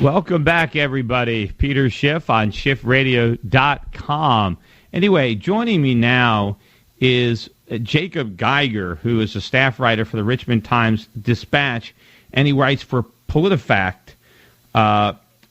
Welcome back, everybody. Peter Schiff on SchiffRadio.com. Anyway, joining me now is Jacob Geiger, who is a staff writer for the Richmond Times-Dispatch, and he writes for Politifact.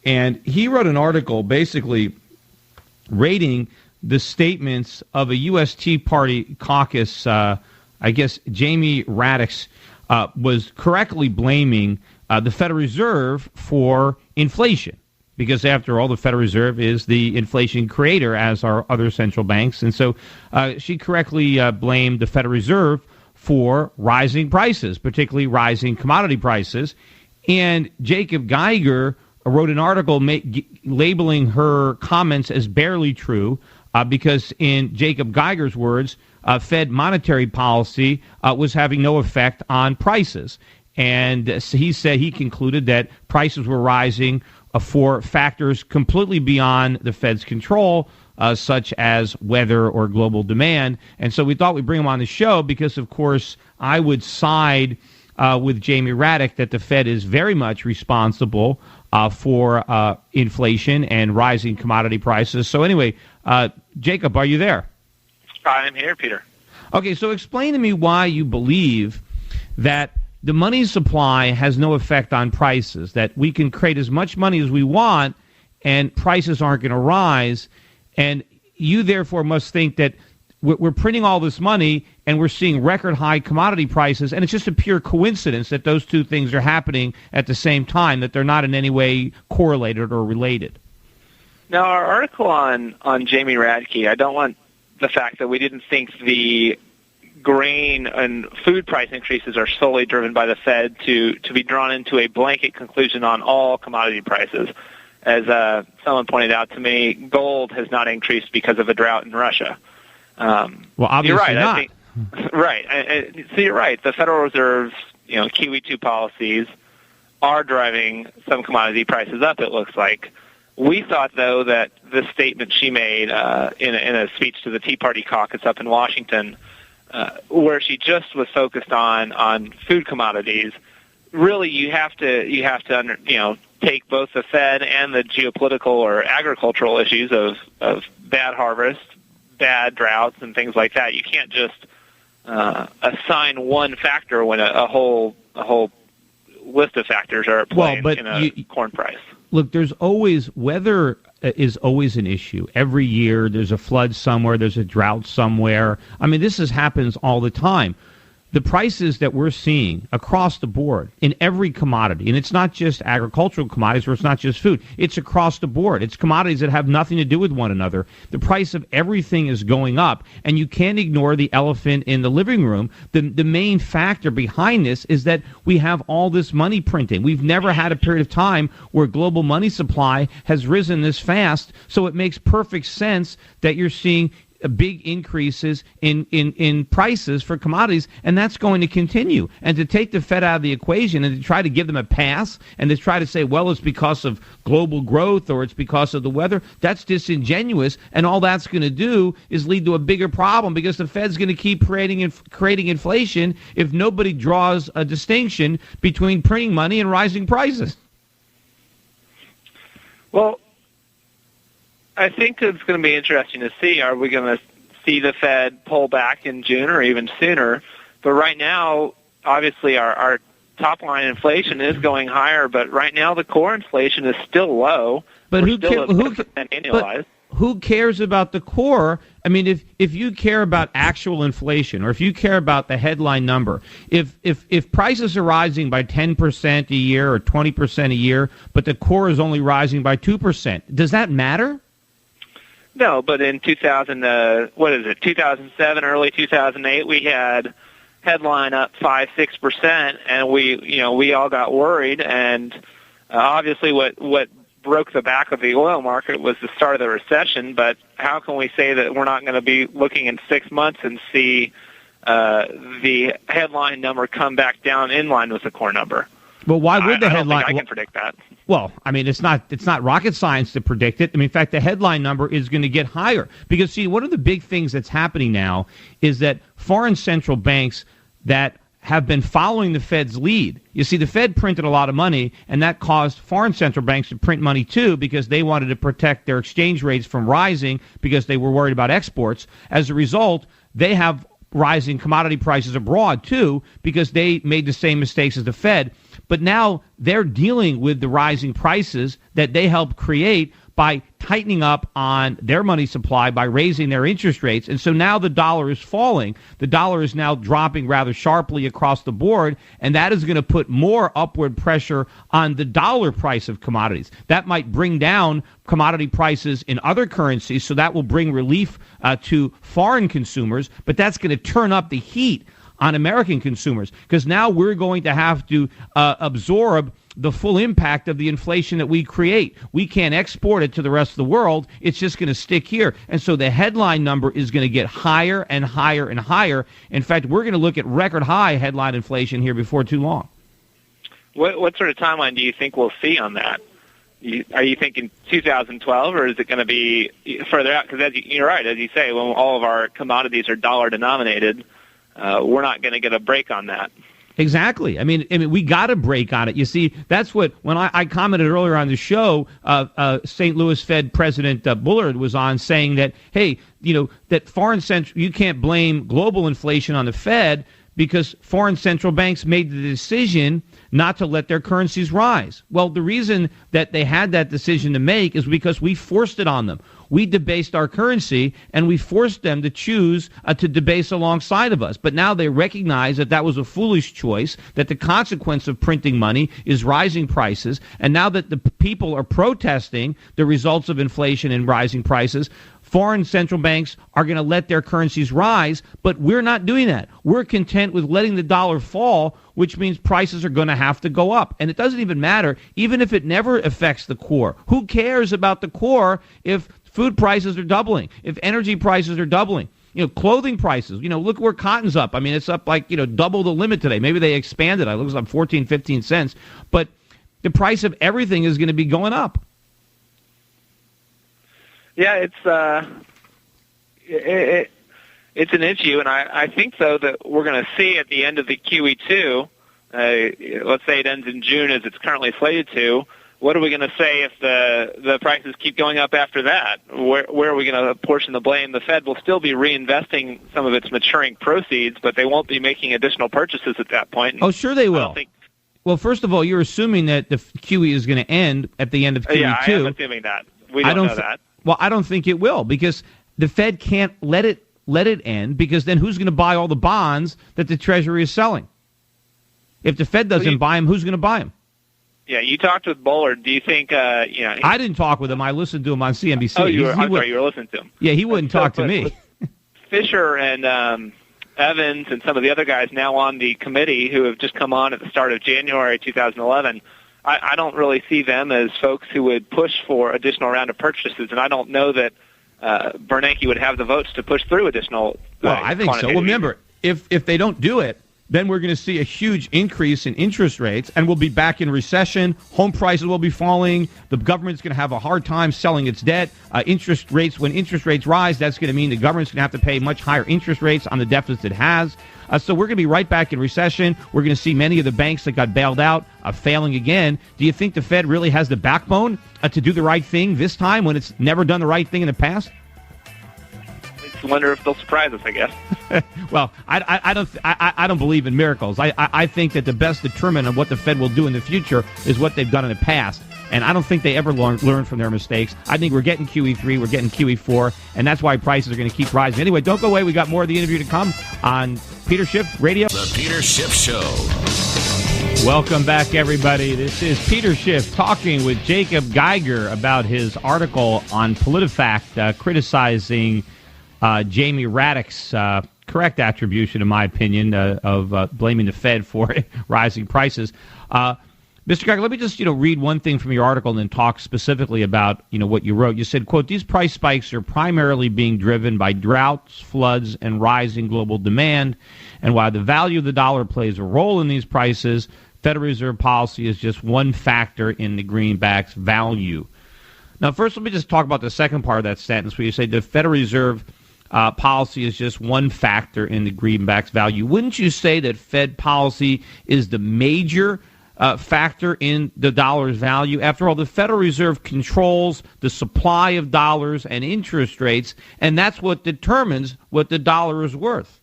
And he wrote an article basically rating the statements of a U.S. Tea Party caucus. I guess Jamie Radtke was correctly blaming the Federal Reserve for inflation, because after all, the Federal Reserve is the inflation creator, as are other central banks. And so she correctly blamed the Federal Reserve for rising prices, particularly rising commodity prices. And Jacob Geiger wrote an article labeling her comments as barely true because, in Jacob Geiger's words, Fed monetary policy was having no effect on prices. And he said he concluded that prices were rising for factors completely beyond the Fed's control, such as weather or global demand. And so we thought we'd bring him on the show because, of course, I would side with Jamie Radtke that the Fed is very much responsible for inflation and rising commodity prices. So anyway, Jacob, are you there? I'm here, Peter. Okay, so explain to me why you believe that the money supply has no effect on prices, that we can create as much money as we want and prices aren't going to rise. And you therefore must think that we're printing all this money and we're seeing record high commodity prices, and it's just a pure coincidence that those two things are happening at the same time, that they're not in any way correlated or related. Now, our article on Jamie Radtke, I don't want the fact that we didn't think the grain and food price increases are solely driven by the Fed to be drawn into a blanket conclusion on all commodity prices. As someone pointed out to me, gold has not increased because of a drought in Russia. Well, obviously you're right, not. I think, right. So you're right. The Federal Reserve's Kiwi 2 policies are driving some commodity prices up, it looks like. We thought, though, that the statement she made in a speech to the Tea Party caucus up in Washington, where she just was focused on food commodities, really you have to take both the Fed and the geopolitical or agricultural issues of bad harvest, bad droughts, and things like that. You can't just assign one factor when a whole list of factors are at play in a corn price. Look, weather is always an issue. Every year there's a flood somewhere, there's a drought somewhere. I mean, this happens all the time. The prices that we're seeing across the board in every commodity, and it's not just agricultural commodities or it's not just food, it's across the board. It's commodities that have nothing to do with one another. The price of everything is going up, and you can't ignore the elephant in the living room. The main factor behind this is that we have all this money printing. We've never had a period of time where global money supply has risen this fast, so it makes perfect sense that you're seeing big increases in prices for commodities, and that's going to continue. And to take the Fed out of the equation and to try to give them a pass and to try to say, well, it's because of global growth or it's because of the weather, that's disingenuous, and all that's going to do is lead to a bigger problem, because the Fed's going to keep creating inflation if nobody draws a distinction between printing money and rising prices. Well, I think it's going to be interesting to see. Are we going to see the Fed pull back in June or even sooner? But right now, obviously, our top-line inflation is going higher, but right now the core inflation is still low. But who cares about the core? I mean, if you care about actual inflation, or if you care about the headline number, if prices are rising by 10% a year or 20% a year, but the core is only rising by 2%, does that matter? No, but in 2007, early 2008, we had headline up 5-6%, and we all got worried. And obviously, what broke the back of the oil market was the start of the recession. But how can we say that we're not going to be looking in 6 months and see the headline number come back down in line with the core number? Well, why would the headline? I don't think I can predict that. Well, I mean, it's not rocket science to predict it. I mean, in fact, the headline number is going to get higher because, see, one of the big things that's happening now is that foreign central banks that have been following the Fed's lead. You see, the Fed printed a lot of money, and that caused foreign central banks to print money too because they wanted to protect their exchange rates from rising because they were worried about exports. As a result, they have rising commodity prices abroad too because they made the same mistakes as the Fed. But now they're dealing with the rising prices that they helped create by tightening up on their money supply by raising their interest rates. And so now the dollar is falling. The dollar is now dropping rather sharply across the board, and that is going to put more upward pressure on the dollar price of commodities. That might bring down commodity prices in other currencies, so that will bring relief to foreign consumers, but that's going to turn up the heat on American consumers because now we're going to have to absorb the full impact of the inflation that we create. We can't export it to the rest of the world. It's just going to stick here. And so the headline number is going to get higher and higher and higher. In fact, we're going to look at record high headline inflation here before too long. What sort of timeline do you think we'll see on that? Are you thinking 2012, or is it going to be further out? Because you're right, as you say, when all of our commodities are dollar denominated, we're not going to get a break on that. Exactly. I mean, we got a break on it. You see, that's what, when I commented earlier on the show, St. Louis Fed President Bullard was on saying that, hey, that you can't blame global inflation on the Fed because foreign central banks made the decision not to let their currencies rise. Well, the reason that they had that decision to make is because we forced it on them. We debased our currency, and we forced them to choose to debase alongside of us. But now they recognize that that was a foolish choice, that the consequence of printing money is rising prices, and now that the people are protesting the results of inflation and rising prices, foreign central banks are going to let their currencies rise, but we're not doing that. We're content with letting the dollar fall, which means prices are going to have to go up. And it doesn't even matter, even if it never affects the core. Who cares about the core if food prices are doubling, if energy prices are doubling? Clothing prices, look where cotton's up. I mean, it's up like, double the limit today. Maybe they expanded. It looks like 14, 15 cents. But the price of everything is going to be going up. Yeah, it's an issue, and I think, though, that we're going to see at the end of the QE2, let's say it ends in June as it's currently slated to, what are we going to say if the prices keep going up after that? Where are we going to apportion the blame? The Fed will still be reinvesting some of its maturing proceeds, but they won't be making additional purchases at that point. Oh, sure they will. Well, first of all, you're assuming that the QE is going to end at the end of QE2. Yeah, I am assuming that. We don't know that. Well, I don't think it will because the Fed can't let it end because then who's going to buy all the bonds that the Treasury is selling? If the Fed doesn't buy them, who's going to buy them? Yeah, you talked with Bullard. Do you think, I didn't talk with him. I listened to him on CNBC. Oh, you were listening to him. Yeah, he wouldn't talk to me. Fisher and Evans and some of the other guys now on the committee who have just come on at the start of January 2011, I don't really see them as folks who would push for additional round of purchases, and I don't know that Bernanke would have the votes to push through additional Well, I think so. Well, remember, if they don't do it, then we're going to see a huge increase in interest rates, and we'll be back in recession. Home prices will be falling. The government's going to have a hard time selling its debt. When interest rates rise, that's going to mean the government's going to have to pay much higher interest rates on the deficits it has. So we're going to be right back in recession. We're going to see many of the banks that got bailed out failing again. Do you think the Fed really has the backbone to do the right thing this time when it's never done the right thing in the past? I wonder if they'll surprise us, I guess. Well, I don't believe in miracles. I think that the best determinant of what the Fed will do in the future is what they've done in the past. And I don't think they ever learn from their mistakes. I think we're getting QE3, we're getting QE4, and that's why prices are going to keep rising. Anyway, don't go away. We got more of the interview to come on Peter Schiff Radio. The Peter Schiff Show. Welcome back, everybody. This is Peter Schiff talking with Jacob Geiger about his article on Politifact criticizing Jamie Radtke's correct attribution, in my opinion, of blaming the Fed for rising prices. Mr. Geiger, let me just read one thing from your article and then talk specifically about what you wrote. You said, quote, "These price spikes are primarily being driven by droughts, floods, and rising global demand. And while the value of the dollar plays a role in these prices, Federal Reserve policy is just one factor in the greenback's value." Now, first, let me just talk about the second part of that sentence where you say the Federal Reserve policy is just one factor in the greenback's value. Wouldn't you say that Fed policy is the major factor in the dollar's value? After all, the Federal Reserve controls the supply of dollars and interest rates, and that's what determines what the dollar is worth.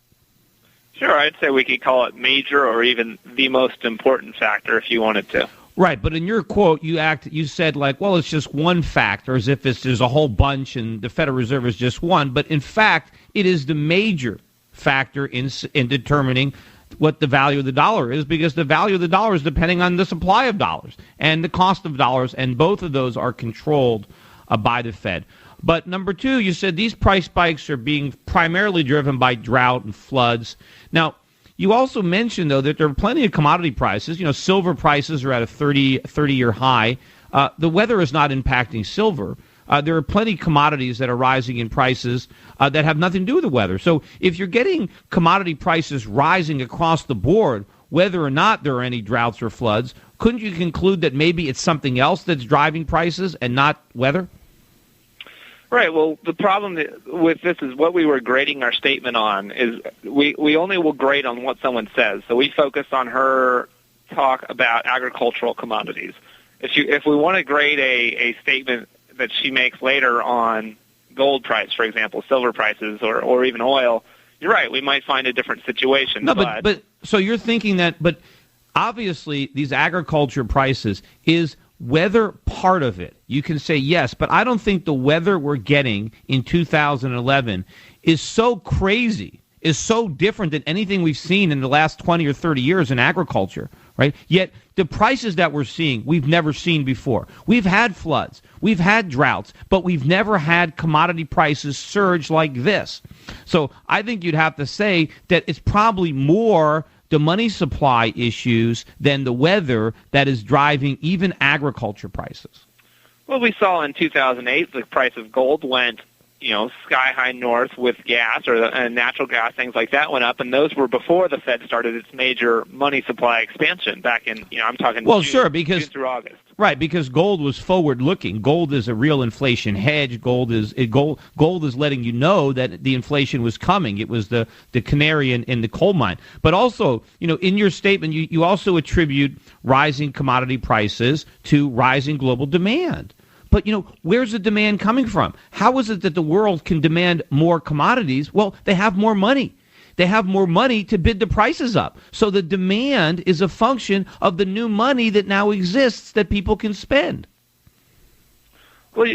Sure, I'd say we could call it major or even the most important factor if you wanted to. Right, but in your quote, you said like, well, it's just one factor, as if there's a whole bunch and the Federal Reserve is just one. But in fact, it is the major factor in determining what the value of the dollar is, because the value of the dollar is depending on the supply of dollars and the cost of dollars, and both of those are controlled by the Fed. But number two, you said these price spikes are being primarily driven by drought and floods. Now, you also mentioned, though, that there are plenty of commodity prices. You know, silver prices are at a 30-year high. The weather is not impacting silver. There are plenty of commodities that are rising in prices that have nothing to do with the weather. So if you're getting commodity prices rising across the board, whether or not there are any droughts or floods, couldn't you conclude that maybe it's something else that's driving prices and not weather? Right. Well, the problem with this is what we were grading our statement on is we only will grade on what someone says. So we focus on her talk about agricultural commodities. If we want to grade a statement that she makes later on gold price, for example, silver prices, or even oil, you're right. We might find a different situation. No, but so you're thinking that, but obviously these agriculture prices is weather part of it. You can say yes, but I don't think the weather we're getting in 2011 is so crazy, is so different than anything we've seen in the last 20 or 30 years in agriculture, right? Yet the prices that we're seeing, we've never seen before. We've had floods, we've had droughts, but we've never had commodity prices surge like this. So I think you'd have to say that it's probably more the money supply issues than the weather that is driving even agriculture prices. Well, we saw in 2008 the price of gold went, sky high north with gas or natural gas, things like that went up, and those were before the Fed started its major money supply expansion back in, I'm talking June through August. Right, because gold was forward-looking. Gold is a real inflation hedge. Gold is letting you know that the inflation was coming. It was the canary in the coal mine. But also, in your statement, you also attribute rising commodity prices to rising global demand. But, where's the demand coming from? How is it that the world can demand more commodities? Well, they have more money. They have more money to bid the prices up. So the demand is a function of the new money that now exists that people can spend. Well,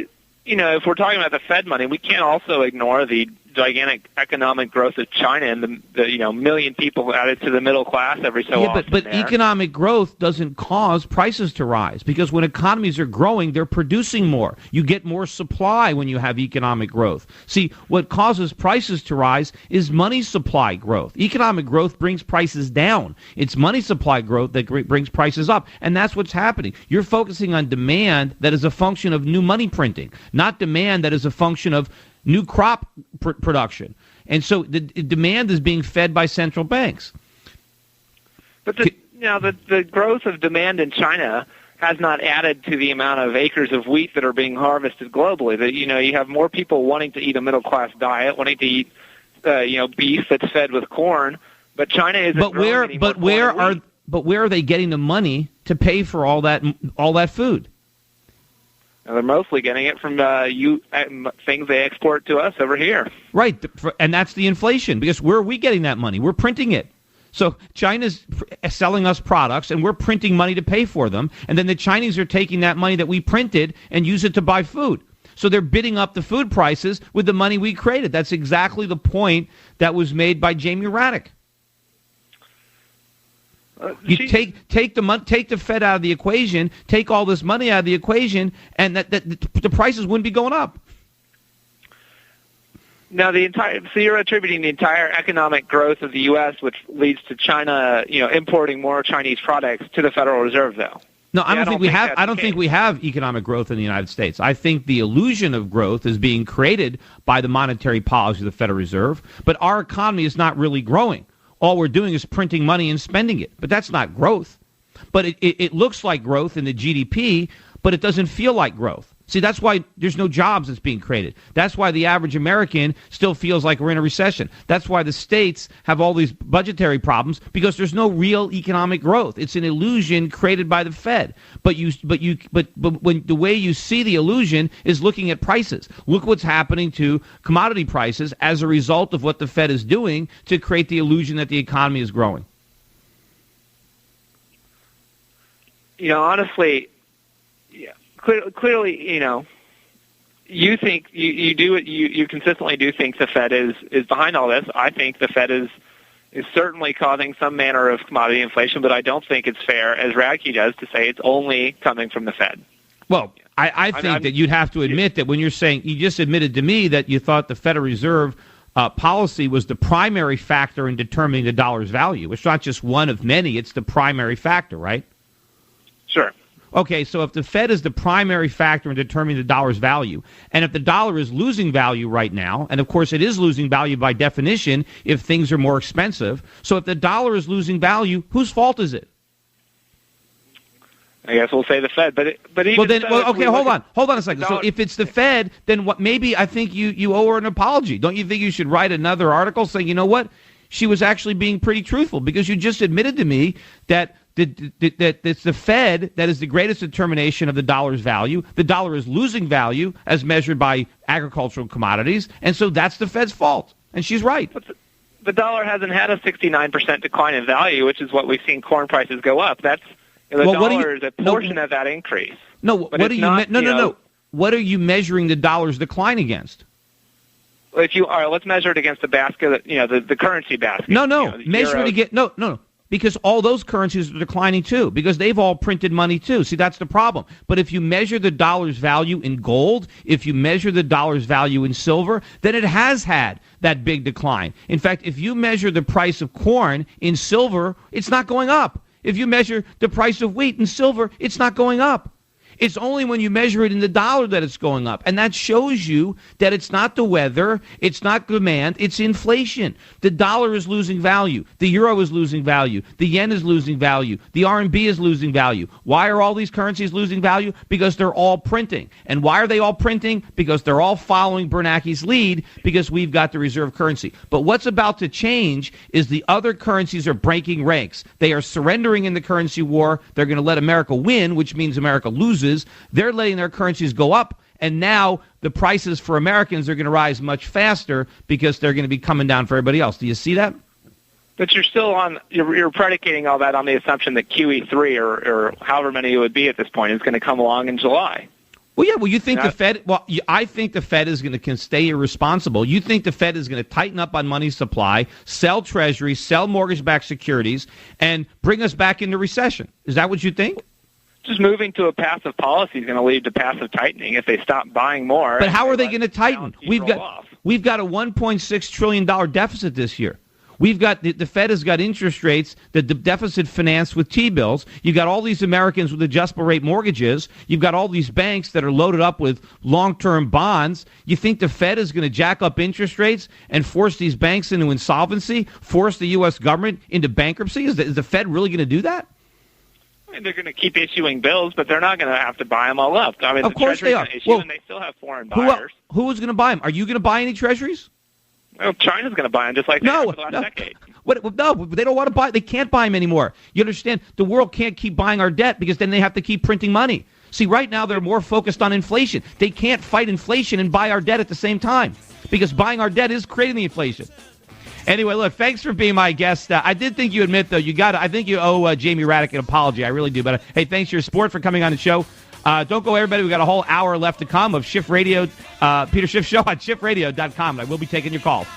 if we're talking about the Fed money, we can't also ignore the gigantic economic growth of China and the million people added to the middle class every so often. But economic growth doesn't cause prices to rise, because when economies are growing, they're producing more. You get more supply when you have economic growth. See, what causes prices to rise is money supply growth. Economic growth brings prices down. It's money supply growth that brings prices up, and that's what's happening. You're focusing on demand that is a function of new money printing, not demand that is a function of new crop production. And so the demand is being fed by central banks. But the growth of demand in China has not added to the amount of acres of wheat that are being harvested globally. You have more people wanting to eat a middle-class diet, wanting to eat beef that's fed with corn, but China isn't growing any more corn. But where are they getting the money to pay for all that food? And they're mostly getting it from things they export to us over here. Right, and that's the inflation, because where are we getting that money? We're printing it. So China's selling us products, and we're printing money to pay for them, and then the Chinese are taking that money that we printed and use it to buy food. So they're bidding up the food prices with the money we created. That's exactly the point that was made by Jamie Radtke. You take the Fed out of the equation, take all this money out of the equation, and that the prices wouldn't be going up. Now, so you're attributing the entire economic growth of the U.S., which leads to China, importing more Chinese products, to the Federal Reserve, though. No, I don't think we have economic growth in the United States. I think the illusion of growth is being created by the monetary policy of the Federal Reserve, but our economy is not really growing. All we're doing is printing money and spending it. But that's not growth. But it looks like growth in the GDP, but it doesn't feel like growth. See, that's why there's no jobs that's being created. That's why the average American still feels like we're in a recession. That's why the states have all these budgetary problems, because there's no real economic growth. It's an illusion created by the Fed. But when the way you see the illusion is looking at prices. Look what's happening to commodity prices as a result of what the Fed is doing to create the illusion that the economy is growing. Honestly, yeah. Clearly, you think you consistently do think the Fed is behind all this. I think the Fed is certainly causing some manner of commodity inflation, but I don't think it's fair, as Radtke does, to say it's only coming from the Fed. Well, I think that you'd have to admit that when you're saying, you just admitted to me that you thought the Federal Reserve policy was the primary factor in determining the dollar's value. It's not just one of many, it's the primary factor, right? Sure. Okay, so if the Fed is the primary factor in determining the dollar's value, and if the dollar is losing value right now, and of course it is losing value by definition if things are more expensive, so if the dollar is losing value, whose fault is it? I guess we'll say the Fed, but even hold on a second. So if it's the Fed, then what? Maybe I think you owe her an apology. Don't you think you should write another article saying, you know what, she was actually being pretty truthful, because you just admitted to me that it's the Fed that is the greatest determination of the dollar's value. The dollar is losing value as measured by agricultural commodities, and so that's the Fed's fault. And she's right. But the dollar hasn't had a 69% decline in value, which is what we've seen corn prices go up. That's dollar is a portion of that increase. No, what are you? What are you measuring the dollar's decline against? If you are, let's measure it against the basket. The currency basket. Measure it against no. Because all those currencies are declining too, because they've all printed money too. See, that's the problem. But if you measure the dollar's value in gold, if you measure the dollar's value in silver, then it has had that big decline. In fact, if you measure the price of corn in silver, it's not going up. If you measure the price of wheat in silver, it's not going up. It's only when you measure it in the dollar that it's going up. And that shows you that it's not the weather, it's not demand, it's inflation. The dollar is losing value. The euro is losing value. The yen is losing value. The RMB is losing value. Why are all these currencies losing value? Because they're all printing. And why are they all printing? Because they're all following Bernanke's lead, because we've got the reserve currency. But what's about to change is the other currencies are breaking ranks. They are surrendering in the currency war. They're going to let America win, which means America loses. They're letting their currencies go up, and now the prices for Americans are going to rise much faster because they're going to be coming down for everybody else. Do you see that? But you're predicating all that on the assumption that QE3 or however many it would be at this point is going to come along in July. Well, yeah. Well, you think the Fed? Well, I think the Fed is going to stay irresponsible. You think the Fed is going to tighten up on money supply, sell treasuries, sell mortgage-backed securities, and bring us back into recession. Is that what you think? Just moving to a passive policy is going to lead to passive tightening if they stop buying more. But how are they going to tighten? We've got a $1.6 trillion deficit this year. We've got the Fed has got interest rates that the deficit financed with T-bills. You've got all these Americans with adjustable rate mortgages. You've got all these banks that are loaded up with long-term bonds. You think the Fed is going to jack up interest rates and force these banks into insolvency, force the U.S. government into bankruptcy? Is the Fed really going to do that? I mean, they're going to keep issuing bills, but they're not going to have to buy them all up. I mean, of course they are. And they still have foreign buyers. Who is going to buy them? Are you going to buy any treasuries? Well, China's going to buy them just like they have for the last decade. No, they don't want to buy. They can't buy them anymore. You understand? The world can't keep buying our debt because then they have to keep printing money. See, right now they're more focused on inflation. They can't fight inflation and buy our debt at the same time because buying our debt is creating the inflation. Anyway, look, thanks for being my guest. I did think you admit, though, I think you owe Jamie Radtke an apology. I really do. But, hey, thanks for your support, for coming on the show. Don't go, everybody. We've got a whole hour left to come of Schiff Radio, Peter Schiff Show on schiffradio.com. I will be taking your calls.